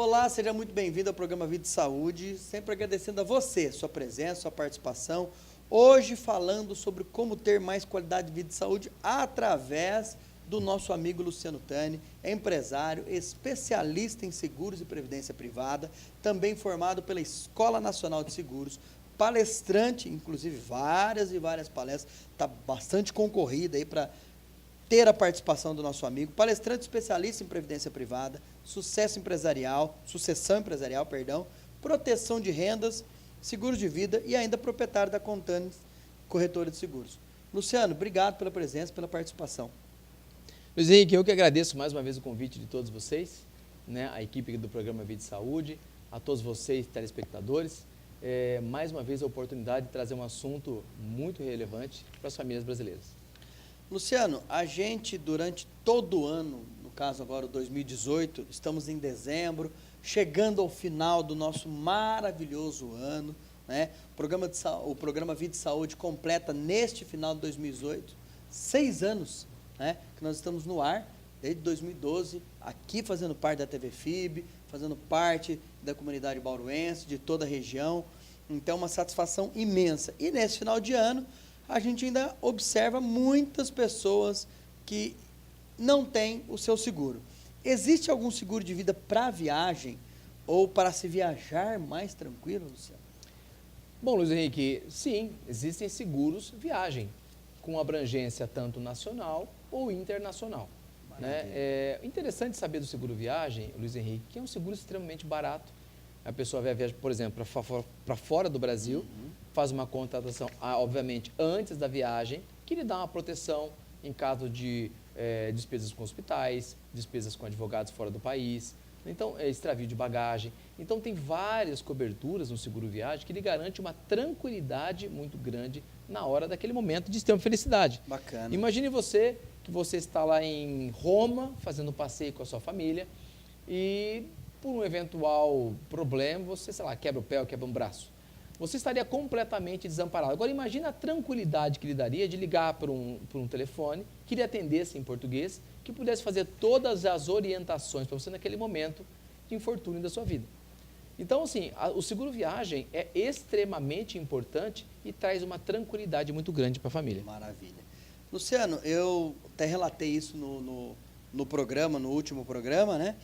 Olá, seja muito bem-vindo ao programa Vida e Saúde, sempre agradecendo a você, sua presença, sua participação. Hoje falando sobre como ter mais qualidade de vida e saúde através do nosso amigo Luciano Tani, empresário, especialista em seguros e previdência privada, também formado pela Escola Nacional de Seguros, palestrante, inclusive várias e várias palestras, está bastante concorrida aí para ter a participação do nosso amigo, palestrante especialista em previdência privada, sucessão empresarial, proteção de rendas, seguros de vida e ainda proprietário da Contanes Corretora de Seguros. Luciano, obrigado pela presença, pela participação. Luiz Henrique, eu que agradeço mais uma vez o convite de todos vocês, né, a equipe do programa Vida e Saúde, a todos vocês, telespectadores, mais uma vez a oportunidade de trazer um assunto muito relevante para as famílias brasileiras. Luciano, a gente durante todo o ano, no caso agora o 2018, estamos em dezembro, chegando ao final do nosso maravilhoso ano, né? O programa Vida e Saúde completa neste final de 2018, 6 anos, né, que nós estamos no ar, desde 2012, aqui fazendo parte da TV FIB, fazendo parte da comunidade bauruense, de toda a região, então uma satisfação imensa. E nesse final de ano, a gente ainda observa muitas pessoas que não têm o seu seguro. Existe algum seguro de vida para viagem ou para se viajar mais tranquilo, Luciano? Bom, Luiz Henrique, sim, existem seguros viagem, com abrangência tanto nacional ou internacional. Né? É interessante saber do seguro viagem, Luiz Henrique, que é um seguro extremamente barato. A pessoa vai viajar, por exemplo, para fora do Brasil, faz uma contratação, obviamente, antes da viagem, que lhe dá uma proteção em caso de despesas com hospitais, despesas com advogados fora do país, então, extravio de bagagem. Então, tem várias coberturas no seguro viagem que lhe garante uma tranquilidade muito grande na hora daquele momento de extrema felicidade. Bacana. Imagine você que você está lá em Roma, fazendo um passeio com a sua família e, por um eventual problema, você, sei lá, quebra o pé ou quebra um braço. Você estaria completamente desamparado. Agora, imagina a tranquilidade que lhe daria de ligar para um telefone, que lhe atendesse em português, que pudesse fazer todas as orientações para você naquele momento de infortúnio da sua vida. Então, assim, o seguro viagem é extremamente importante e traz uma tranquilidade muito grande para a família. Maravilha. Luciano, eu até relatei isso no programa, no último programa, né?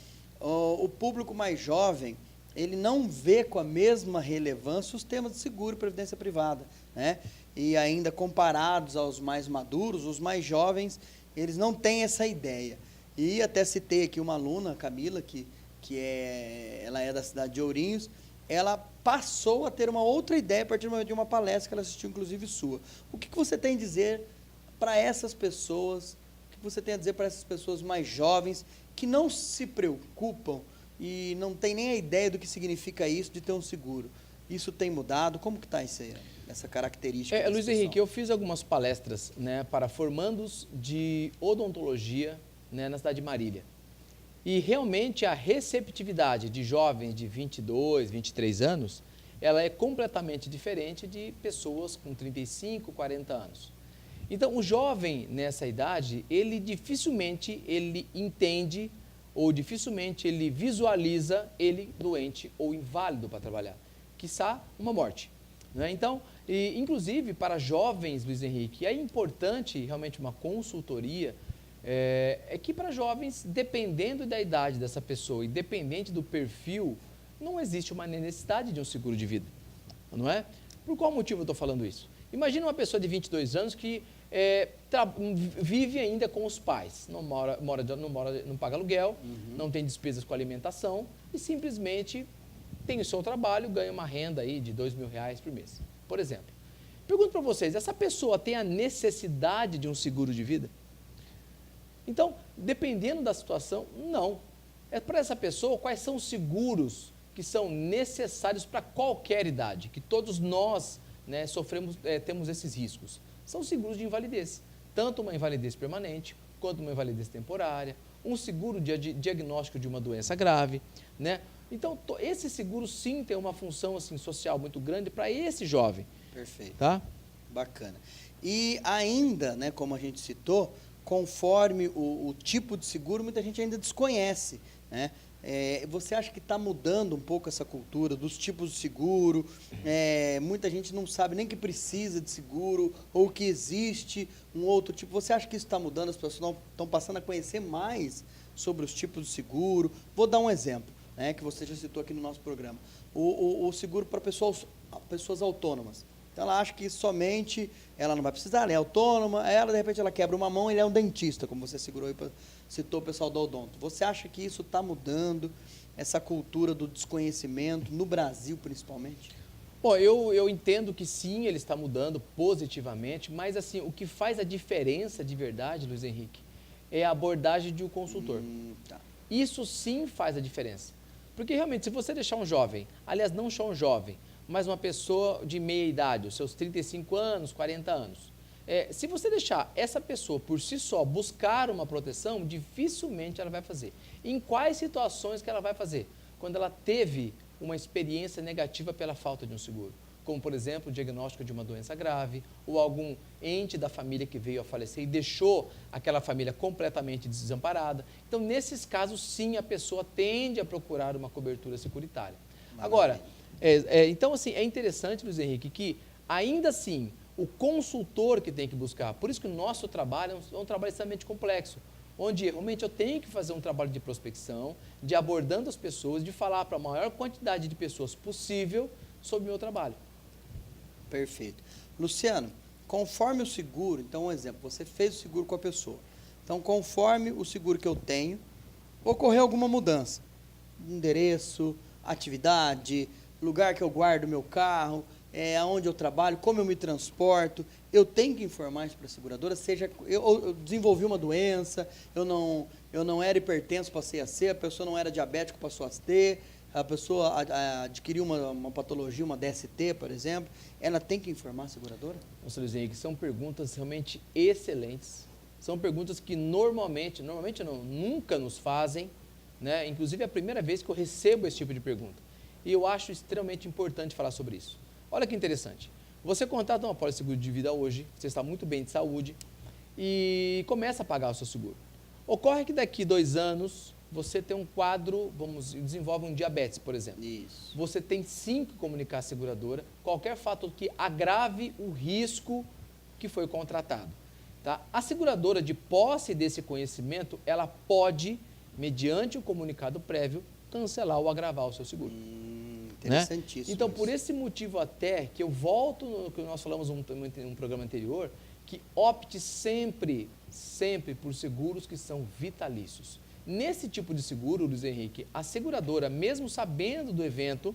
O público mais jovem, ele não vê com a mesma relevância os temas de seguro e previdência privada, né? E ainda comparados aos mais maduros, os mais jovens, eles não têm essa ideia. E até citei aqui uma aluna, Camila, ela é da cidade de Ourinhos, ela passou a ter uma outra ideia a partir de uma palestra que ela assistiu, inclusive sua. O que você tem a dizer para essas pessoas, o que você tem a dizer para essas pessoas mais jovens que não se preocupam e não tem nem a ideia do que significa isso de ter um seguro? Isso tem mudado? Como que está essa característica? Luiz Henrique, eu fiz algumas palestras, né, para formandos de odontologia, né, na cidade de Marília. E realmente a receptividade de jovens de 22, 23 anos, ela é completamente diferente de pessoas com 35, 40 anos. Então, o jovem nessa idade, ele dificilmente entende ou dificilmente ele visualiza ele doente ou inválido para trabalhar, quiçá uma morte. Né? Então, inclusive para jovens, Luiz Henrique, é importante realmente uma consultoria, que para jovens, dependendo da idade dessa pessoa e dependente do perfil, não existe uma necessidade de um seguro de vida, não é? Por qual motivo eu estou falando isso? Imagina uma pessoa de 22 anos que vive ainda com os pais, não paga aluguel, não tem despesas com alimentação e simplesmente tem o seu trabalho, ganha uma renda aí de R$2.000 por mês, por exemplo. Pergunto para vocês, essa pessoa tem a necessidade de um seguro de vida? Então, dependendo da situação, não. É para essa pessoa quais são os seguros que são necessários para qualquer idade, que todos nós, né, temos esses riscos. São seguros de invalidez, tanto uma invalidez permanente, quanto uma invalidez temporária, um seguro de diagnóstico de uma doença grave, né? Então, esse seguro sim tem uma função assim, social muito grande para esse jovem. Perfeito. Tá? Bacana. E ainda, né, como a gente citou, conforme o tipo de seguro, muita gente ainda desconhece, né? Você acha que está mudando um pouco essa cultura dos tipos de seguro? Muita gente não sabe nem que precisa de seguro ou que existe um outro tipo. Você acha que isso está mudando? As pessoas estão passando a conhecer mais sobre os tipos de seguro? Vou dar um exemplo, né, que você já citou aqui no nosso programa. O seguro para pessoas autônomas. Então, ela acha que somente ela não vai precisar, ela é autônoma, ela, de repente, ela quebra uma mão, ele é um dentista, como você citou o pessoal do odonto. Você acha que isso está mudando, essa cultura do desconhecimento, no Brasil, principalmente? Bom, eu entendo que sim, ele está mudando positivamente, mas assim, o que faz a diferença de verdade, Luiz Henrique, é a abordagem de um consultor. Tá. Isso sim faz a diferença. Porque realmente, se você deixar um jovem, aliás, não só um jovem, mas uma pessoa de meia idade, os seus 35 anos, 40 anos, se você deixar essa pessoa por si só buscar uma proteção, dificilmente ela vai fazer. Em quais situações que ela vai fazer? Quando ela teve uma experiência negativa pela falta de um seguro. Como, por exemplo, o diagnóstico de uma doença grave, ou algum ente da família que veio a falecer e deixou aquela família completamente desamparada. Então, nesses casos, sim, a pessoa tende a procurar uma cobertura securitária. Agora, então, assim, é interessante, Luiz Henrique, que ainda assim, o consultor que tem que buscar, por isso que o nosso trabalho é um trabalho extremamente complexo, onde realmente eu tenho que fazer um trabalho de prospecção, de abordando as pessoas, de falar para a maior quantidade de pessoas possível sobre o meu trabalho. Perfeito. Luciano, conforme o seguro, então um exemplo, você fez o seguro com a pessoa. Então, conforme o seguro que eu tenho, ocorreu alguma mudança. Endereço, atividade, lugar que eu guardo meu carro, aonde eu trabalho, como eu me transporto, eu tenho que informar isso para a seguradora, seja eu desenvolvi uma doença, eu não era hipertenso, passei a ser, a pessoa não era diabético, passou a ter, a pessoa adquiriu uma patologia, uma DST, por exemplo, ela tem que informar a seguradora? Nossa, Luiz Henrique, são perguntas realmente excelentes, são perguntas que normalmente não, nunca nos fazem, né? Inclusive é a primeira vez que eu recebo esse tipo de pergunta. E eu acho extremamente importante falar sobre isso. Olha que interessante. Você contrata uma pólice de seguro de vida hoje, você está muito bem de saúde e começa a pagar o seu seguro. Ocorre que daqui 2 anos você tem um quadro, desenvolve um diabetes, por exemplo. Isso. Você tem sim que comunicar à seguradora qualquer fator que agrave o risco que foi contratado. Tá? A seguradora, de posse desse conhecimento, ela pode, mediante o comunicado prévio, cancelar ou agravar o seu seguro. Interessantíssimo. Né? Então, por esse motivo até, que eu volto no que nós falamos um programa anterior, que opte sempre por seguros que são vitalícios. Nesse tipo de seguro, Luiz Henrique, a seguradora, mesmo sabendo do evento,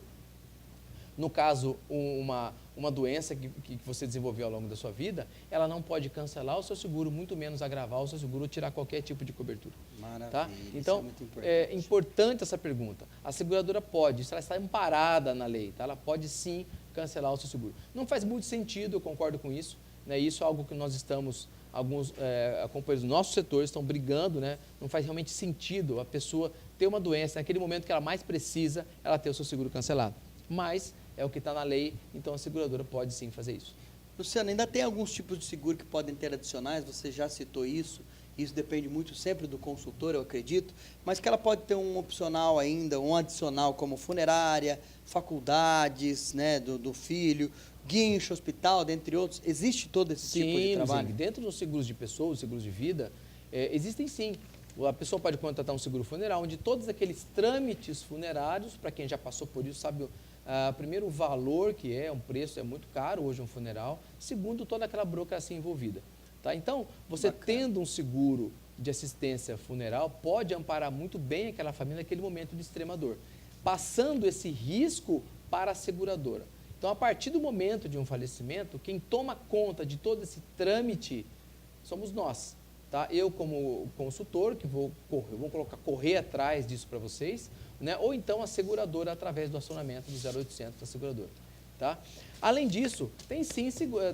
no caso, uma doença que você desenvolveu ao longo da sua vida, ela não pode cancelar o seu seguro, muito menos agravar o seu seguro ou tirar qualquer tipo de cobertura. Maravilha, tá? Então, isso é muito importante. É importante essa pergunta. A seguradora pode, se ela está amparada na lei, tá? Ela pode sim cancelar o seu seguro. Não faz muito sentido, eu concordo com isso, né? Isso é algo que nós estamos, alguns companheiros do nosso setor estão brigando, né? Não faz realmente sentido a pessoa ter uma doença, naquele momento que ela mais precisa, ela ter o seu seguro cancelado. Mas é o que está na lei, então a seguradora pode sim fazer isso. Luciano, ainda tem alguns tipos de seguro que podem ter adicionais, você já citou isso depende muito sempre do consultor, eu acredito, mas que ela pode ter um opcional ainda, um adicional como funerária, faculdades, né, do filho, guincho, hospital, dentre outros. Existe todo esse tipo de trabalho? Sim, dentro dos seguros de pessoas, seguros de vida, existem sim. A pessoa pode contratar um seguro funeral, onde todos aqueles trâmites funerários, para quem já passou por isso, sabe primeiro o valor que um preço é muito caro hoje um funeral, segundo toda aquela burocracia envolvida. Tá? Então, você tendo um seguro de assistência funeral, pode amparar muito bem aquela família naquele momento de extrema dor, passando esse risco para a seguradora. Então, a partir do momento de um falecimento, quem toma conta de todo esse trâmite somos nós. Tá? Eu, como consultor, que vou correr atrás disso para vocês, né? Ou então a seguradora através do acionamento do 0800 da seguradora. Tá? Além disso, tem sim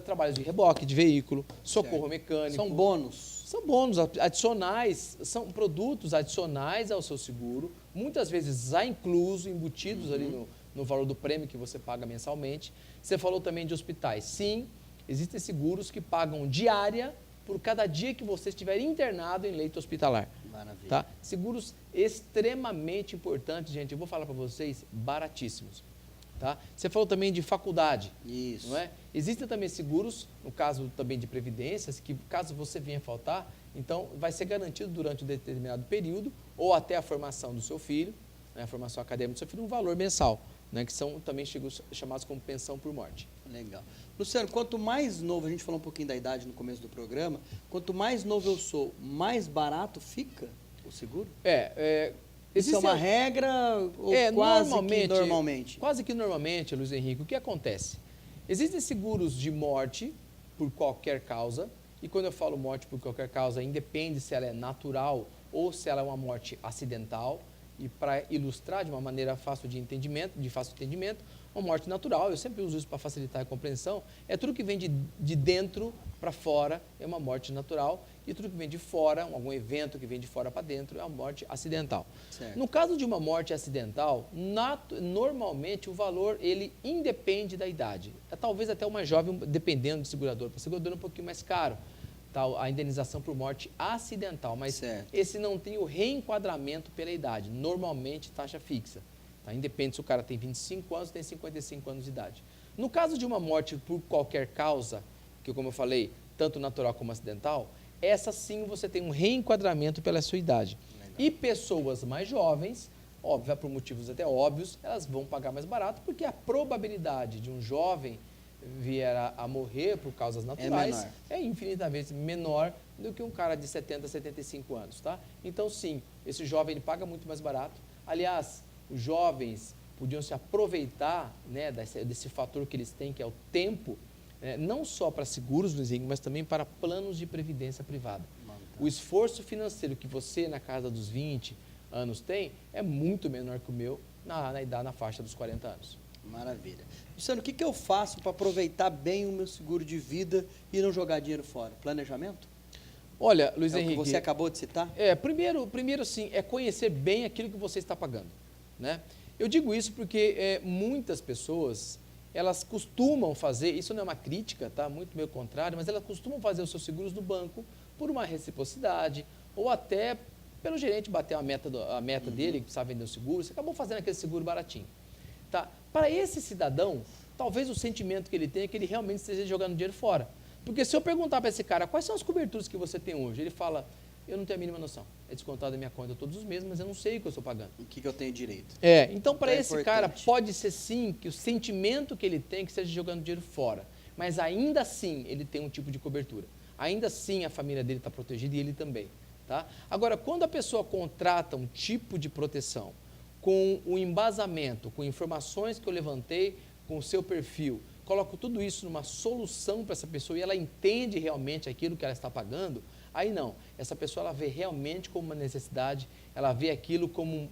trabalhos de reboque de veículo, socorro mecânico. São bônus. São bônus adicionais, são produtos adicionais ao seu seguro, muitas vezes já incluso, embutidos ali no valor do prêmio que você paga mensalmente. Você falou também de hospitais. Sim, existem seguros que pagam diária por cada dia que você estiver internado em leito hospitalar. Maravilha. Tá? Seguros extremamente importantes, gente. Eu vou falar para vocês, baratíssimos. Tá? Você falou também de faculdade. Isso. Não é? Existem também seguros, no caso também de previdências, que caso você venha faltar, então vai ser garantido durante um determinado período ou até a formação do seu filho, né, a formação acadêmica do seu filho, um valor mensal, né, que são também chamados como pensão por morte. Legal. Luciano, quanto mais novo, a gente falou um pouquinho da idade no começo do programa, quanto mais novo eu sou, mais barato fica o seguro? Isso é uma regra ou quase que normalmente? Quase que normalmente, Luiz Henrique, o que acontece? Existem seguros de morte por qualquer causa, e quando eu falo morte por qualquer causa, independe se ela é natural ou se ela é uma morte acidental, e para ilustrar de uma maneira fácil de entendimento, uma morte natural, eu sempre uso isso para facilitar a compreensão, é tudo que vem de dentro para fora, é uma morte natural, e tudo que vem de fora, algum evento que vem de fora para dentro, é uma morte acidental. Certo. No caso de uma morte acidental, normalmente o valor, ele independe da idade. Talvez até uma jovem, dependendo do segurador, para o segurador é um pouquinho mais caro, tá, a indenização por morte acidental, mas certo. Esse não tem o reenquadramento pela idade, normalmente taxa fixa. Tá? Independe se o cara tem 25 anos ou tem 55 anos de idade. No caso de uma morte por qualquer causa, que como eu falei, tanto natural como acidental, essa sim você tem um reenquadramento pela sua idade. Legal. E pessoas mais jovens, óbvio, por motivos até óbvios, elas vão pagar mais barato, porque a probabilidade de um jovem vier a morrer por causas naturais é infinitamente menor do que um cara de 70, 75 anos, tá? Então, sim, esse jovem ele paga muito mais barato. Aliás, os jovens podiam se aproveitar, né, desse fator que eles têm, que é o tempo, não só para seguros, Luizinho, mas também para planos de previdência privada. O esforço financeiro que você, na casa dos 20 anos, tem, é muito menor que o meu na faixa dos 40 anos. Maravilha. Luciano, o que eu faço para aproveitar bem o meu seguro de vida e não jogar dinheiro fora? Planejamento? Olha, Luiz É Henrique... o que você acabou de citar? Primeiro sim, é conhecer bem aquilo que você está pagando, né? Eu digo isso porque muitas pessoas, elas costumam fazer, isso não é uma crítica, tá? Muito pelo contrário, mas elas costumam fazer os seus seguros no banco por uma reciprocidade ou até pelo gerente bater a meta dele, que precisava vender o seguro, você acabou fazendo aquele seguro baratinho. Tá? Para esse cidadão, talvez o sentimento que ele tenha é que ele realmente esteja jogando dinheiro fora. Porque se eu perguntar para esse cara, quais são as coberturas que você tem hoje? Ele fala, eu não tenho a mínima noção. É descontado da minha conta todos os meses, mas eu não sei o que eu estou pagando. O que eu tenho direito. Então para esse importante. cara, pode ser sim que o sentimento que ele tem é que esteja jogando dinheiro fora. Mas ainda assim, ele tem um tipo de cobertura. Ainda assim, a família dele está protegida e ele também. Tá? Agora, quando a pessoa contrata um tipo de proteção, com o embasamento, com informações que eu levantei, com o seu perfil, coloco tudo isso numa solução para essa pessoa e ela entende realmente aquilo que ela está pagando, aí não, essa pessoa ela vê realmente como uma necessidade, ela vê aquilo como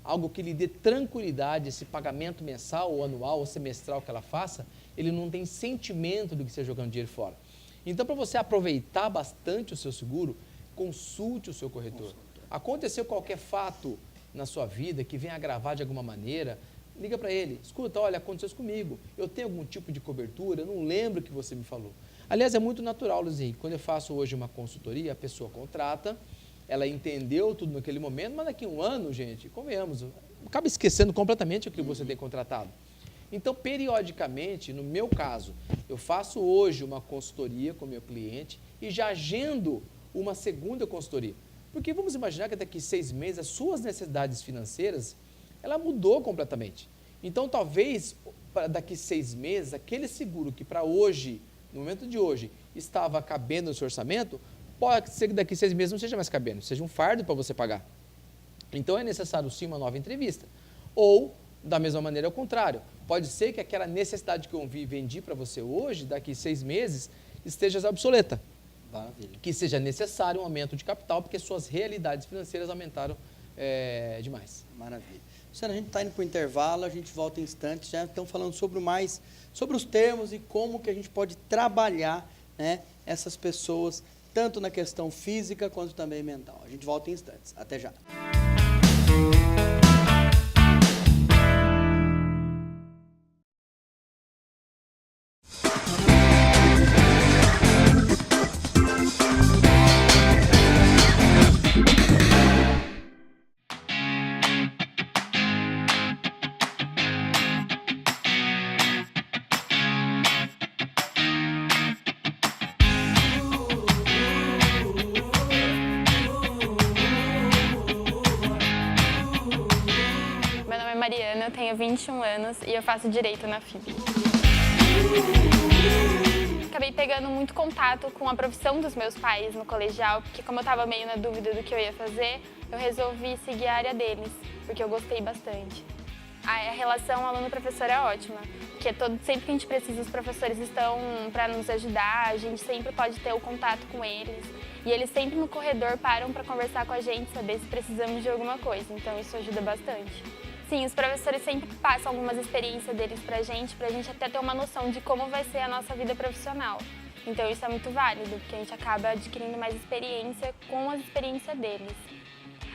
algo que lhe dê tranquilidade, esse pagamento mensal ou anual ou semestral que ela faça, ele não tem sentimento do que esteja jogando dinheiro fora. Então, para você aproveitar bastante o seu seguro, consulte o seu corretor. Aconteceu qualquer fato na sua vida que venha agravar de alguma maneira, liga para ele, escuta, olha, aconteceu isso comigo, eu tenho algum tipo de cobertura, eu não lembro o que você me falou. Aliás, é muito natural, Luizinho, quando eu faço hoje uma consultoria, a pessoa contrata, ela entendeu tudo naquele momento, mas daqui a um ano, gente, convenhamos, acaba esquecendo completamente o que você tem contratado. Então, periodicamente, no meu caso, eu faço hoje uma consultoria com o meu cliente e já agendo uma segunda consultoria. Porque vamos imaginar que daqui a 6 meses as suas necessidades financeiras, ela mudou completamente. Então, talvez, daqui a 6 meses, aquele seguro que para hoje, no momento de hoje, estava cabendo no seu orçamento, pode ser que daqui a 6 meses não seja mais cabendo, seja um fardo para você pagar. Então, é necessário sim uma nova entrevista. Ou, da mesma maneira, ao contrário, pode ser que aquela necessidade que eu vendi para você hoje, daqui a 6 meses, esteja obsoleta. Maravilha. Que seja necessário um aumento de capital, porque suas realidades financeiras aumentaram demais. Maravilha. Luciano, a gente está indo para o intervalo, a gente volta em instantes, já estamos falando sobre os termos e como que a gente pode trabalhar, né, essas pessoas, tanto na questão física quanto também mental. A gente volta em instantes. Até já. Luciana, eu tenho 21 anos e eu faço Direito na FIB. Acabei pegando muito contato com a profissão dos meus pais no colegial, porque como eu estava meio na dúvida do que eu ia fazer, eu resolvi seguir a área deles, porque eu gostei bastante. A relação aluno-professor é ótima, porque sempre que a gente precisa, os professores estão para nos ajudar, a gente sempre pode ter o contato com eles. E eles sempre no corredor param para conversar com a gente, saber se precisamos de alguma coisa, então isso ajuda bastante. Sim, os professores sempre passam algumas experiências deles pra gente até ter uma noção de como vai ser a nossa vida profissional. Então isso é muito válido, porque a gente acaba adquirindo mais experiência com as experiências deles.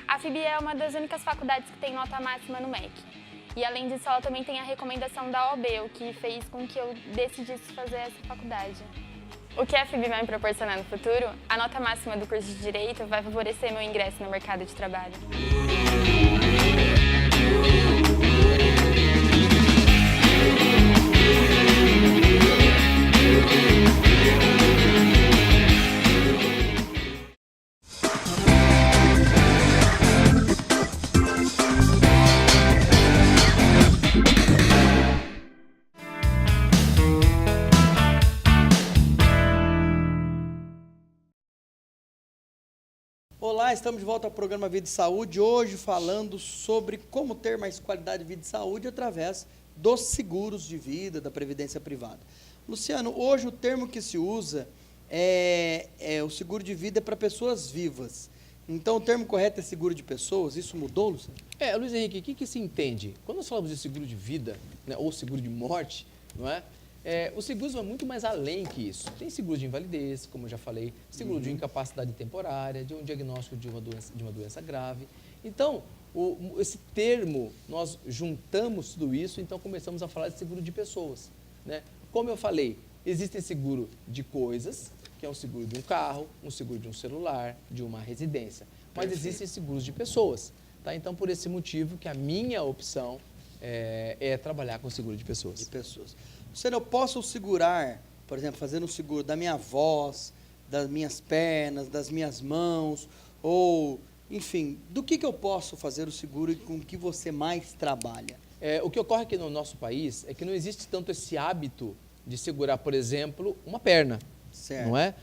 A FIB é uma das únicas faculdades que tem nota máxima no MEC. E além disso, ela também tem a recomendação da OAB, o que fez com que eu decidisse fazer essa faculdade. O que a FIB vai me proporcionar no futuro? A nota máxima do curso de Direito vai favorecer meu ingresso no mercado de trabalho. Olá, estamos de volta ao programa Vida e Saúde, hoje falando sobre como ter mais qualidade de vida e saúde através dos seguros de vida, da previdência privada. Luciano, hoje o termo que se usa é o seguro de vida para pessoas vivas. Então o termo correto é seguro de pessoas, isso mudou, Luciano? Luiz Henrique, o que se entende? Quando nós falamos de seguro de vida, né, ou seguro de morte, não é? Os seguros vão muito mais além que isso. Tem seguro de invalidez, como eu já falei, seguro de incapacidade temporária, de um diagnóstico de uma doença grave. Então, esse termo, nós juntamos tudo isso, então começamos a falar de seguro de pessoas, né? Como eu falei, existem seguro de coisas, que é um seguro de um carro, um seguro de um celular, de uma residência. Mas Perfeito. Existem seguros de pessoas, tá? Então, por esse motivo que a minha opção é trabalhar com seguro de pessoas. De pessoas. Luciano, eu posso segurar, por exemplo, fazer um seguro da minha voz, das minhas pernas, das minhas mãos, ou, enfim, do que eu posso fazer o seguro e com o que você mais trabalha? O que ocorre aqui no nosso país é que não existe tanto esse hábito de segurar, por exemplo, uma perna, Certo. não é?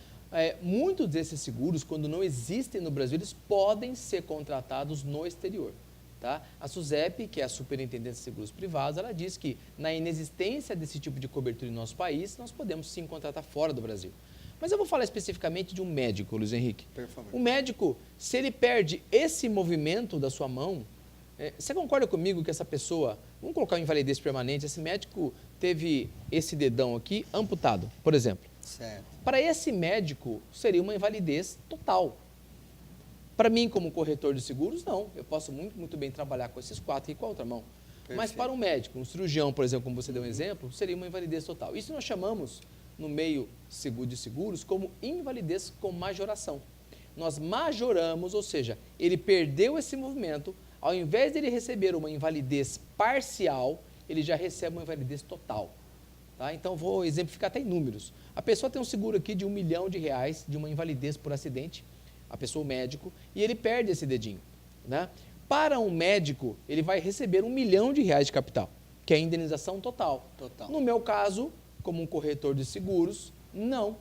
Muitos desses seguros, quando não existem no Brasil, eles podem ser contratados no exterior. Tá? A SUSEP, que é a Superintendência de Seguros Privados, ela diz que na inexistência desse tipo de cobertura em nosso país, nós podemos sim contratar fora do Brasil. Mas eu vou falar especificamente de um médico, Luiz Henrique. Por favor. O médico, se ele perde esse movimento da sua mão, você concorda comigo que essa pessoa, vamos colocar uma invalidez permanente, esse médico teve esse dedão aqui amputado, por exemplo. Certo. Para esse médico, seria uma invalidez total. Para mim, como corretor de seguros, não. Eu posso muito bem trabalhar com esses 4 e com a outra mão. Perfeito. Mas para um médico, um cirurgião, por exemplo, como você deu um exemplo, seria uma invalidez total. Isso nós chamamos, no meio de seguros, como invalidez com majoração. Nós majoramos, ou seja, ele perdeu esse movimento, ao invés de ele receber uma invalidez parcial, ele já recebe uma invalidez total. Tá? Então, vou exemplificar até em números. A pessoa tem um seguro aqui de R$1 milhão de uma invalidez por acidente, a pessoa, o médico, e ele perde esse dedinho, né? Para um médico, ele vai receber R$1 milhão de capital, que é a indenização total. No meu caso, como um corretor de seguros, não.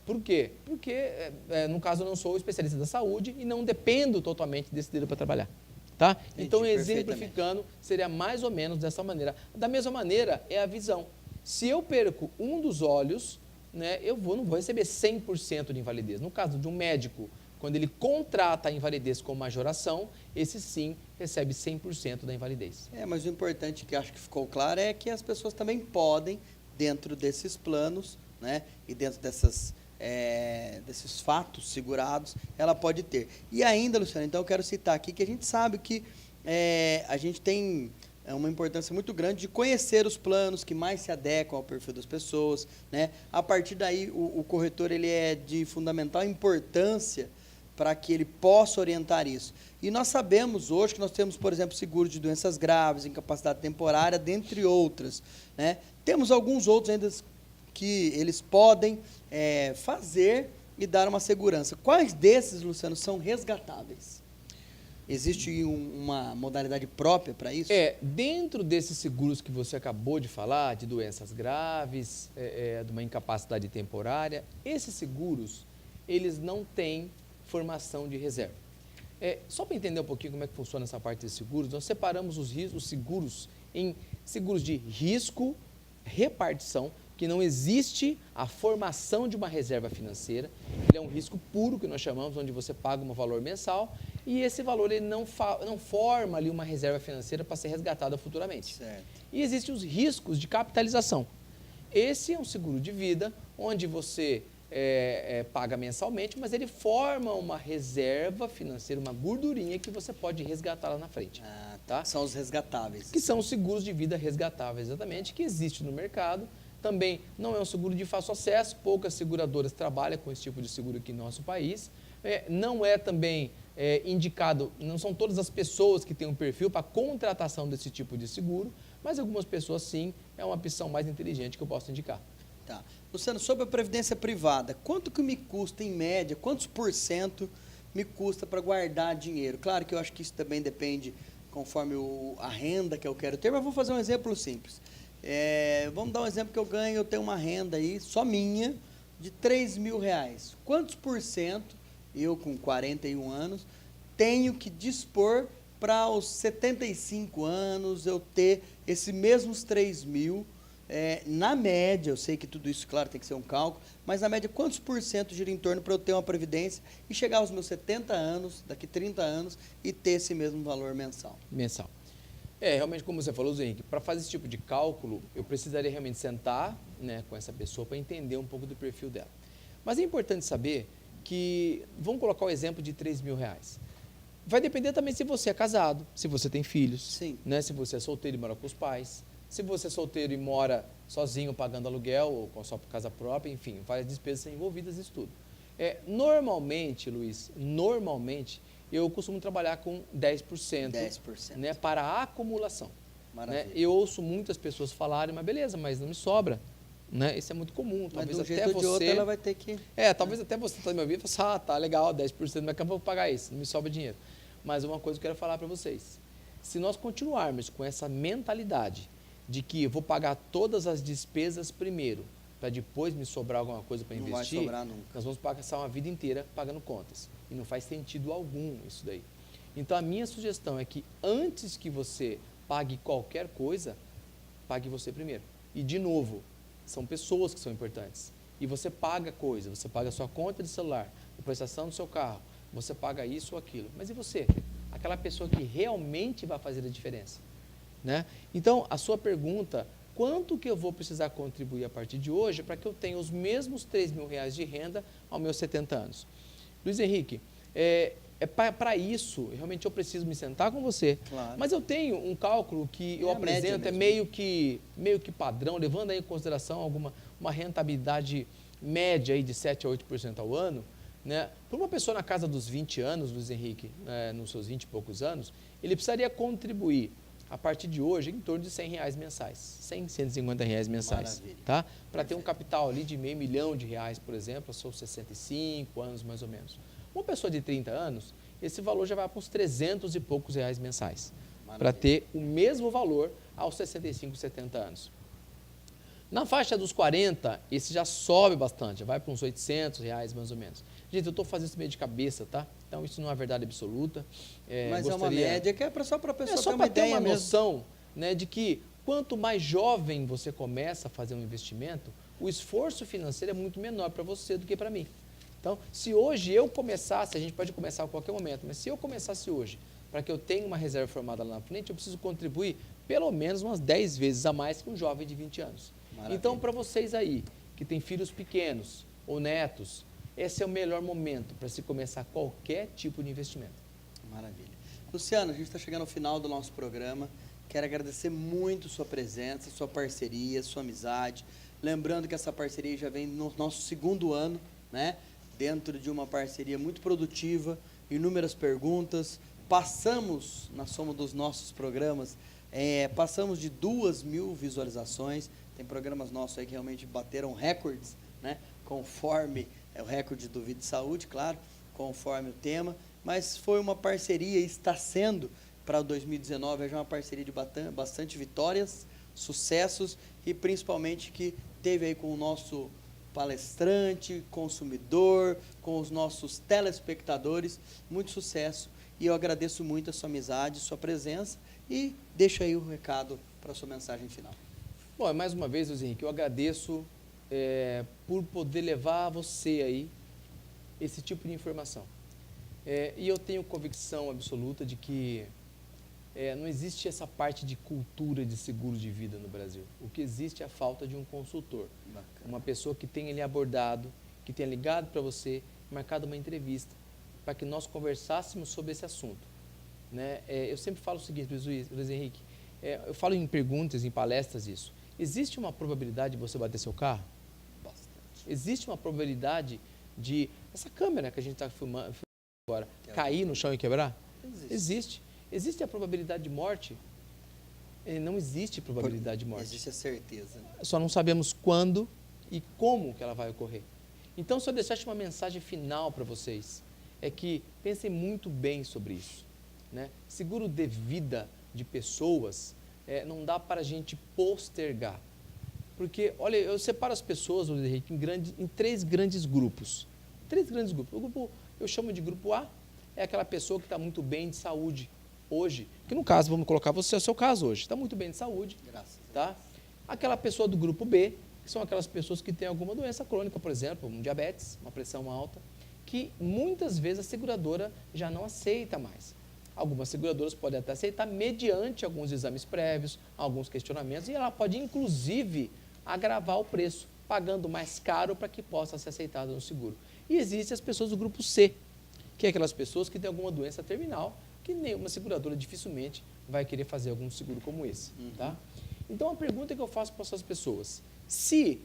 Por quê? Porque, no caso, eu não sou especialista da saúde e não dependo totalmente desse dedo para trabalhar. Tá? Entendi, então, exemplificando, seria mais ou menos dessa maneira. Da mesma maneira, é a visão. Se eu perco um dos olhos, né, eu não vou receber 100% de invalidez. No caso de um médico, quando ele contrata a invalidez com majoração, esse sim recebe 100% da invalidez. Mas o importante que acho que ficou claro é que as pessoas também podem, dentro desses planos, né, e dentro desses fatos segurados, ela pode ter. E ainda, Luciano, então eu quero citar aqui que a gente sabe que a gente tem uma importância muito grande de conhecer os planos que mais se adequam ao perfil das pessoas, né? A partir daí, o corretor ele é de fundamental importância para que ele possa orientar isso. E nós sabemos hoje que nós temos, por exemplo, seguro de doenças graves, incapacidade temporária, dentre outras, né? Temos alguns outros ainda que eles podem fazer e dar uma segurança. Quais desses, Luciano, são resgatáveis? Existe uma modalidade própria para isso? Dentro desses seguros que você acabou de falar, de doenças graves, de uma incapacidade temporária, esses seguros, eles não têm formação de reserva. Só para entender um pouquinho como é que funciona essa parte de seguros, nós separamos os seguros em seguros de risco, repartição, que não existe a formação de uma reserva financeira. Ele é um risco puro, que nós chamamos, onde você paga um valor mensal e esse valor ele não forma ali uma reserva financeira para ser resgatada futuramente. Certo. E existem os riscos de capitalização. Esse é um seguro de vida, onde você paga mensalmente, mas ele forma uma reserva financeira, uma gordurinha que você pode resgatar lá na frente. Tá? São os resgatáveis. Que são os seguros de vida resgatáveis, exatamente, que existe no mercado. Também não é um seguro de fácil acesso, poucas seguradoras trabalham com esse tipo de seguro aqui no nosso país. Não é também indicado, não são todas as pessoas que têm um perfil para contratação desse tipo de seguro, mas algumas pessoas sim, é uma opção mais inteligente que eu posso indicar. Tá. Luciano, sobre a previdência privada, quanto que me custa em média, quantos % me custa para guardar dinheiro? Claro que eu acho que isso também depende conforme a renda que eu quero ter, mas vou fazer um exemplo simples. Vamos dar um exemplo que eu tenho uma renda aí, só minha, de R$3.000. Quantos %, eu com 41 anos, tenho que dispor para os 75 anos eu ter esses mesmos 3.000? Na média, eu sei que tudo isso, claro, tem que ser um cálculo, mas na média, quantos % gira em torno para eu ter uma previdência e chegar aos meus 70 anos, daqui 30 anos, e ter esse mesmo valor mensal? Mensal. Realmente, como você falou, Zé Henrique, para fazer esse tipo de cálculo, eu precisaria realmente sentar, né, com essa pessoa para entender um pouco do perfil dela. Mas é importante saber que, vamos colocar o exemplo de R$3.000. Vai depender também se você é casado, se você tem filhos, Sim. Né, se você é solteiro e mora com os pais, se você é solteiro e mora sozinho pagando aluguel ou com a sua casa própria, enfim, várias despesas são envolvidas nisso tudo. Normalmente, Luiz, eu costumo trabalhar com 10%, 10%. Né, para a acumulação. Maravilha. Né? Eu ouço muitas pessoas falarem, mas beleza, mas não me sobra. Né? Isso é muito comum. Talvez mas de um até jeito ou você. de outro ela vai ter que... Talvez até você está me ouvindo e fala, tá legal, 10%, mas que eu vou pagar isso, não me sobra dinheiro. Mas uma coisa que eu quero falar para vocês. Se nós continuarmos com essa mentalidade de que eu vou pagar todas as despesas primeiro, para depois me sobrar alguma coisa para investir, não vai sobrar nunca. Nós vamos passar uma vida inteira pagando contas. E não faz sentido algum isso daí. Então, a minha sugestão é que antes que você pague qualquer coisa, pague você primeiro. E, de novo, são pessoas que são importantes. E você paga coisa, você paga a sua conta de celular, a prestação do seu carro, você paga isso ou aquilo. Mas e você? Aquela pessoa que realmente vai fazer a diferença. Né? Então, a sua pergunta, quanto que eu vou precisar contribuir a partir de hoje para que eu tenha os mesmos R$3.000 de renda aos meus 70 anos? Luiz Henrique, para isso, realmente eu preciso me sentar com você, Claro. Mas eu tenho um cálculo que eu apresento, meio que padrão, levando aí em consideração uma rentabilidade média aí de 7 a 8% ao ano, né? Para uma pessoa na casa dos 20 anos, Luiz Henrique, nos seus 20 e poucos anos, ele precisaria contribuir a partir de hoje, em torno de R$100 mensais, R$150 mensais, tá? Para ter um capital ali de R$500 mil, por exemplo, aos seus 65 anos, mais ou menos. Uma pessoa de 30 anos, esse valor já vai para uns 300 e poucos reais mensais, para ter o mesmo valor aos 65, 70 anos. Na faixa dos 40, esse já sobe bastante, já vai para uns R$800 mais ou menos. Gente, eu estou fazendo isso meio de cabeça, tá? Então, isso não é verdade absoluta. Mas é uma média que só para a pessoa ter uma ideia mesmo. Uma noção, noção, né, de que quanto mais jovem você começa a fazer um investimento, o esforço financeiro é muito menor para você do que para mim. Então, se hoje eu começasse, a gente pode começar a qualquer momento, mas se eu começasse hoje, para que eu tenha uma reserva formada lá na frente, eu preciso contribuir pelo menos umas 10 vezes a mais que um jovem de 20 anos. Maravilha. Então, para vocês aí, que têm filhos pequenos ou netos, esse é o melhor momento para se começar qualquer tipo de investimento. Maravilha. Luciano, a gente está chegando ao final do nosso programa. Quero agradecer muito sua presença, sua parceria, sua amizade. Lembrando que essa parceria já vem no nosso 2º ano, né? Dentro de uma parceria muito produtiva, inúmeras perguntas. Passamos, na soma dos nossos programas, passamos de 2.000 visualizações. Tem programas nossos aí que realmente bateram recordes, né? Conforme o recorde do Vida e Saúde, claro, conforme o tema. mas foi uma parceria, está sendo para 2019, já uma parceria de bastante vitórias, sucessos e principalmente que teve aí com o nosso palestrante, consumidor, com os nossos telespectadores, muito sucesso. E eu agradeço muito a sua amizade, sua presença e deixo aí o recado para a sua mensagem final. Bom, mais uma vez, Luiz Henrique, eu agradeço por poder levar a você aí esse tipo de informação. E eu tenho convicção absoluta de que não existe essa parte de cultura de seguro de vida no Brasil. O que existe é a falta de um consultor. Bacana. Uma pessoa que tenha lhe abordado, que tenha ligado para você, marcado uma entrevista, para que nós conversássemos sobre esse assunto. Né? Eu sempre falo o seguinte, Luiz Henrique, eu falo em perguntas, em palestras isso. Existe uma probabilidade de você bater seu carro? Bastante. Existe uma probabilidade de essa câmera que a gente está filmando agora cair no chão e quebrar? Existe. Existe a probabilidade de morte? Não existe probabilidade de morte. Existe a certeza. Só não sabemos quando e como que ela vai ocorrer. Então, se eu deixasse uma mensagem final para vocês, é que pensem muito bem sobre isso. Né? Seguro de vida de pessoas não dá para a gente postergar. Porque, olha, eu separo as pessoas, Henrique, em três grandes grupos. Três grandes grupos. O grupo, eu chamo de grupo A, é aquela pessoa que está muito bem de saúde hoje. Que no caso, vamos colocar você, é o seu caso hoje. Está muito bem de saúde. Graças a Tá? Aquela pessoa do grupo B, que são aquelas pessoas que têm alguma doença crônica, por exemplo, um diabetes, uma pressão alta, que muitas vezes a seguradora já não aceita mais. Algumas seguradoras podem até aceitar mediante alguns exames prévios, alguns questionamentos, e ela pode, inclusive, agravar o preço, pagando mais caro para que possa ser aceitada no seguro. E existem as pessoas do grupo C, que é aquelas pessoas que têm alguma doença terminal, que nenhuma seguradora dificilmente vai querer fazer algum seguro como esse. Tá? Então, a pergunta que eu faço para essas pessoas, se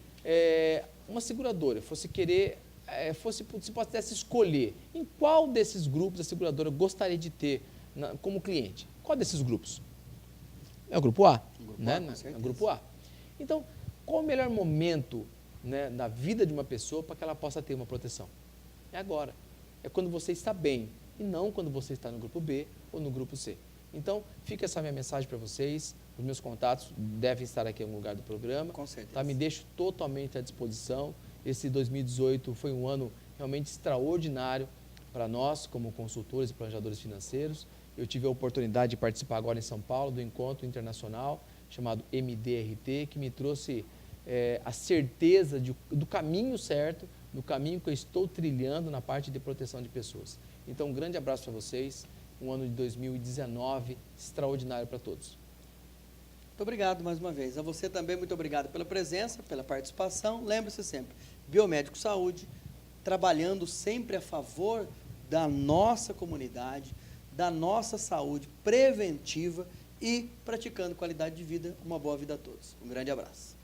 uma seguradora fosse querer, se pudesse escolher em qual desses grupos a seguradora gostaria de ter como cliente, qual desses grupos? É o grupo A. É o grupo A. Então, qual o melhor momento, né, na vida de uma pessoa para que ela possa ter uma proteção? É agora. É quando você está bem e não quando você está no grupo B ou no grupo C. Então, fica essa minha mensagem para vocês. Os meus contatos devem estar aqui em algum lugar do programa. Com certeza. Tá? Me deixo totalmente à disposição. Esse 2018 foi um ano realmente extraordinário para nós, como consultores e planejadores financeiros. Eu tive a oportunidade de participar agora em São Paulo do encontro internacional chamado MDRT, que me trouxe a certeza do caminho certo, do caminho que eu estou trilhando na parte de proteção de pessoas. Então, um grande abraço para vocês, um ano de 2019 extraordinário para todos. Muito obrigado mais uma vez. A você também, muito obrigado pela presença, pela participação. Lembre-se sempre, Biomédico Saúde, trabalhando sempre a favor da nossa comunidade, da nossa saúde preventiva e praticando qualidade de vida, uma boa vida a todos. Um grande abraço.